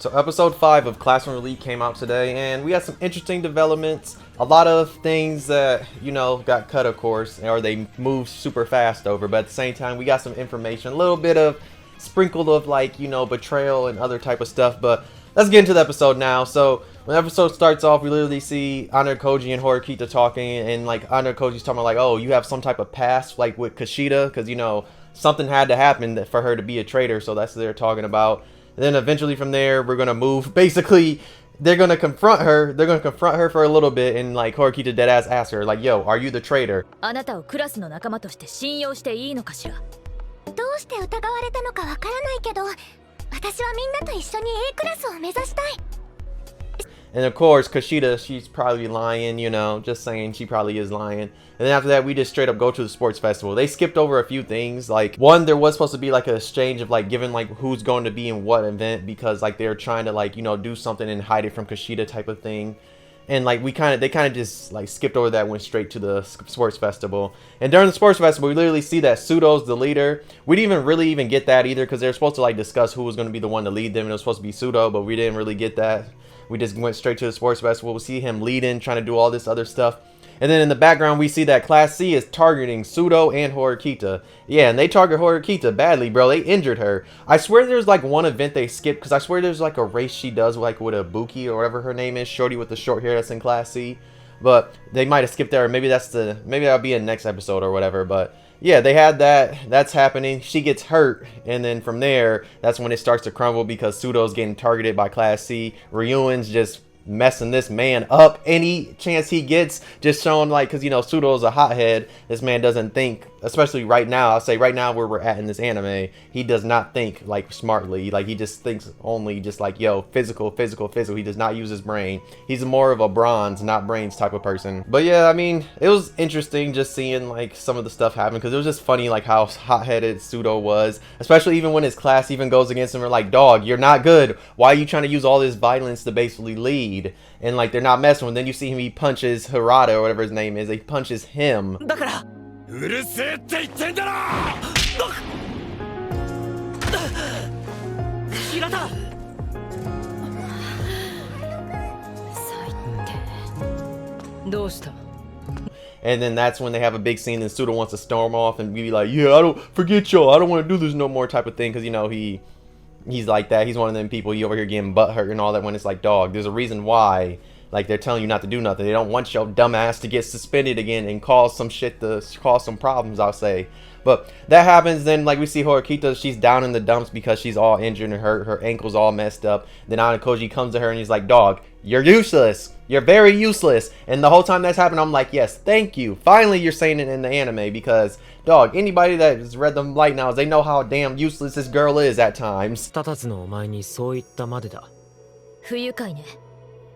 So episode 5 of Classroom Elite came out today, and we had some interesting developments. A lot of things that, got cut, of course, or they moved super fast over. But at the same time, we got some information, a little bit of sprinkled of betrayal and other type of stuff. But let's get into the episode now. So when the episode starts off, we literally see ayanokoji and Horikita talking, and ayanokoji's talking about oh, you have some type of past with Kushida, because something had to happen for her to be a traitor. So that's what they're talking about. And then eventually from there, we're going to move. Basically, they're going to confront her. They're going to confront her for a little bit. And Horikita deadass asks her, yo, are you the traitor? あなたをクラスの仲間として信用していいのかしら。どうして疑われたのかわからないけど、私はみんなと一緒に A クラスを目指したい。 And of course, Kushida, she's probably lying, just saying she probably is lying. And then after that, we just straight up go to the sports festival. They skipped over a few things. One, there was supposed to be an exchange of giving who's going to be in what event, because they're trying to do something and hide it from Kushida type of thing. And they kind of just skipped over that, went straight to the sports festival. And during the sports festival, we literally see that Pseudo's the leader. We didn't really even get that either, because they're supposed to discuss who was going to be the one to lead them, and it was supposed to be Pseudo, but we didn't really get that. We just went straight to the sports festival. We see him leading, trying to do all this other stuff. And then in the background, we see that Class C is targeting Pseudo and Horikita. Yeah, and they target Horikita badly, bro. They injured her. I swear there's one event they skipped, because I swear there's a race she does with a Buki or whatever her name is, shorty with the short hair that's in Class C. But they might have skipped there. Maybe that'll be in next episode or whatever. But yeah, they had that. That's happening. She gets hurt, and then from there, that's when it starts to crumble, because Pseudo's getting targeted by Class C. Ryuen's just messing this man up any chance he gets, just showing because Pseudo's a hothead. This man doesn't think, especially right now. I'll say right now where we're at in this anime, he does not think smartly. He just thinks only just yo, physical. He does not use his brain. He's more of a bronze, not brains type of person. But yeah, I mean, it was interesting just seeing some of the stuff happen, because it was just funny how hot-headed Pseudo was, especially even when his class even goes against him. Or dog, you're not good. Why are you trying to use all this violence to basically lead? And they're not messing with him. Then you see him, he punches Hirata or whatever his name is. He punches him. And then that's when they have a big scene, and Pseudo wants to storm off and be like, yeah, I don't forget y'all, I don't want to do this no more type of thing, because he's like that. He's one of them people, you over here getting butthurt and all that, when it's dog, there's a reason why they're telling you not to do nothing. They don't want your dumb ass to get suspended again and cause some shit, to cause some problems, I'll say. But that happens. Then we see Horikita, she's down in the dumps because she's all injured and hurt. Her ankle's all messed up. Then ayanokoji comes to her and he's like, dog, you're useless. You're very useless. And the whole time that's happening, I'm like, yes, thank you. Finally, you're saying it in the anime, because dog, anybody that has read the light now, they know how damn useless this girl is at times. 不愉快ね。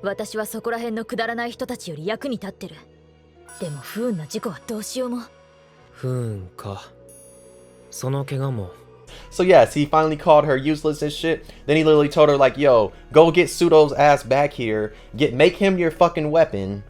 私はそこら辺のくだらない人たちより役に立ってる。でも不運な事故はどうしようも。不運か。その怪我も。 So yes, he finally called her useless and shit. Then he literally told her yo, go get Pseudo's ass back here. Make him your fucking weapon.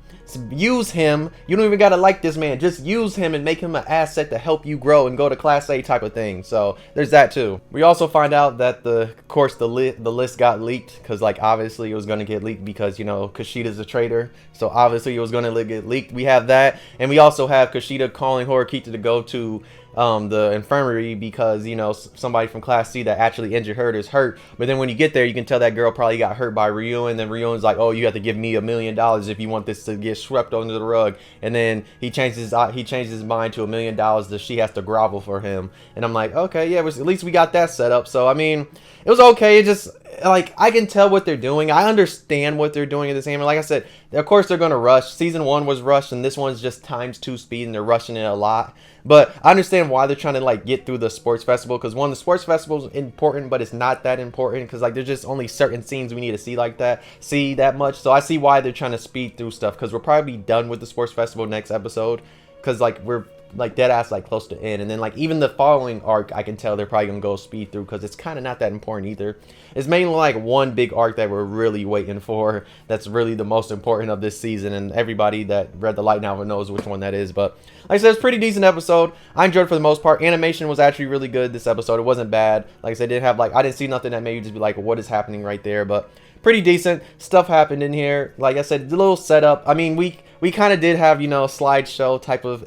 Use him. You don't even gotta like this man. Just use him and make him an asset to help you grow and go to Class A type of thing. So there's that too. We also find out that of course the list got leaked, because obviously it was gonna get leaked, because Kushida's a traitor. So obviously it was gonna get leaked. We have that, and we also have Kushida calling Horikita to go to the infirmary, because somebody from Class C that actually injured her is hurt. But then when you get there, you can tell that girl probably got hurt by Ryuen, and then Ryuen's like, oh, you have to give me $1 million if you want this to get swept under the rug. And then he changes his mind to $1 million that she has to grovel for him. And I'm like, okay, yeah, at least we got that set up. So I mean, it was okay. It just I can tell what they're doing. I understand what they're doing in this anime. Like I said, of course they're gonna rush. Season 1 was rushed, and this one's just ×2 speed, and they're rushing it a lot. But I understand why they're trying to get through the sports festival, because the sports festival is important, but it's not that important, because there's just only certain scenes we need to see that much. So I see why they're trying to speed through stuff, because we'll probably be done with the sports festival next episode, because we're like dead ass like close to end. And then like even the following arc, I can tell they're probably gonna go speed through because it's kind of not that important either. It's mainly like one big arc that we're really waiting for. That's really the most important of this season, and everybody that read the light novel knows which one that is. But like I said, it's a pretty decent episode. I enjoyed it for the most part. Animation was actually really good this episode. It wasn't bad. Like I said, didn't have like I didn't see nothing that made you just be like, what is happening right there? But pretty decent stuff happened in here. Like I said, the little setup. I mean, we kind of did have, you know, slideshow type of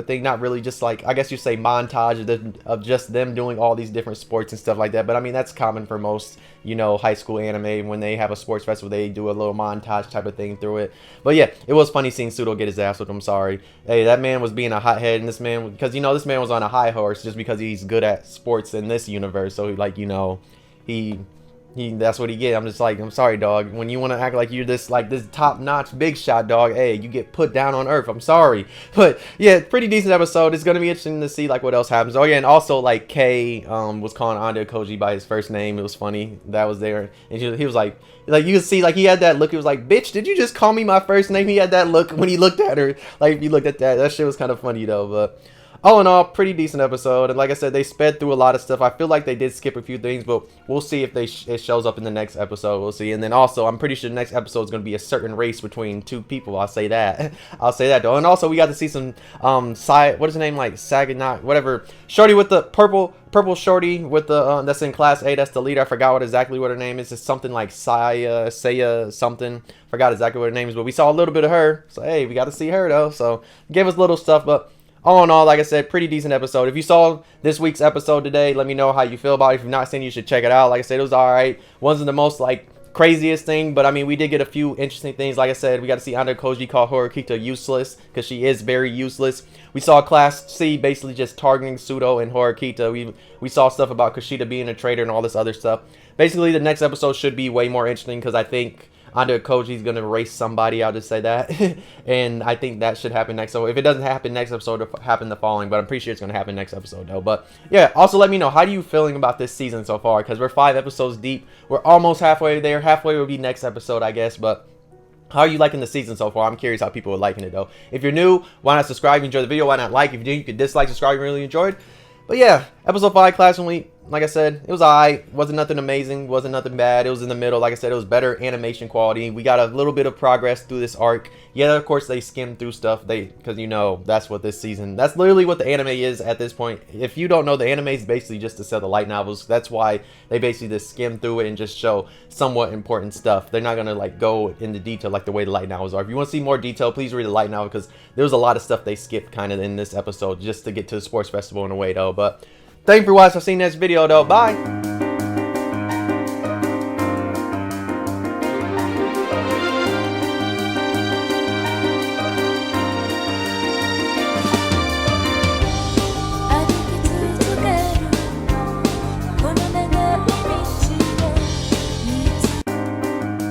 thing. Not really, just like, I guess you say montage of just them doing all these different sports and stuff like that. But I mean, that's common for most, you know, high school anime. When they have a sports festival, they do a little montage type of thing through it. But yeah, it was funny seeing Pseudo get his ass whipped. I'm sorry. Hey, that man was being a hothead, and this man, because, you know, this man was on a high horse just because he's good at sports in this universe. So like, you know, he that's what he get. I'm just like, I'm sorry, dog. When you want to act like you're this top-notch big shot, dog, hey, you get put down on earth. I'm sorry. But yeah, pretty decent episode. It's gonna be interesting to see like what else happens. Oh yeah, and also like Kay was calling ayanokoji by his first name. It was funny. That was there. And he was like you could see like he had that look. He was like, bitch, did you just call me my first name? He had that look when he looked at her. Like if you looked at that shit was kind of funny though. But all in all, pretty decent episode. And like I said, they sped through a lot of stuff. I feel like they did skip a few things, but we'll see if it shows up in the next episode. We'll see. And then also, I'm pretty sure the next episode is going to be a certain race between two people. I'll say that. I'll say that though. And also, we got to see some what is her name, like Saganat, whatever, shorty with the purple shorty with the that's in class A. That's the leader. I forgot exactly what her name is. It's something like Saya something. Forgot exactly what her name is, but we saw a little bit of her. So hey, we got to see her though. So gave us little stuff, but all in all, like I said, pretty decent episode. If you saw this week's episode today, let me know how you feel about it. If you've not seen it, you should check it out. Like I said, it was alright. Wasn't the most like craziest thing, but I mean, we did get a few interesting things. Like I said, we got to see ayanokoji call Horikita useless because she is very useless. We saw Class C basically just targeting Pseudo and Horikita. We saw stuff about Kushida being a traitor and all this other stuff. Basically, the next episode should be way more interesting because I think ayanokoji is going to race somebody, I'll just say that. And I think that should happen next. So if it doesn't happen next episode, it'll happen the following. But I'm pretty sure it's going to happen next episode though. But yeah, also let me know, how are you feeling about this season so far? Because we're 5 episodes deep. We're almost halfway there. Halfway will be next episode, I guess. But how are you liking the season so far? I'm curious how people are liking it though. If you're new, why not subscribe? If you enjoyed the video, why not like? If you do, you could dislike, subscribe, you really enjoyed. But yeah, episode 5, Classroom Week. Like I said, it was alright. Wasn't nothing amazing. Wasn't nothing bad. It was in the middle. Like I said, it was better animation quality. We got a little bit of progress through this arc. Yeah, of course, they skimmed through stuff. Because, you know, that's what this season... That's literally what the anime is at this point. If you don't know, the anime is basically just to sell the light novels. That's why they basically just skim through it and just show somewhat important stuff. They're not going to, like, go into detail like the way the light novels are. If you want to see more detail, please read the light novel. Because there was a lot of stuff they skipped kind of in this episode just to get to the sports festival in a way, though. But... thank you for watching. I'll see you next video though. Bye.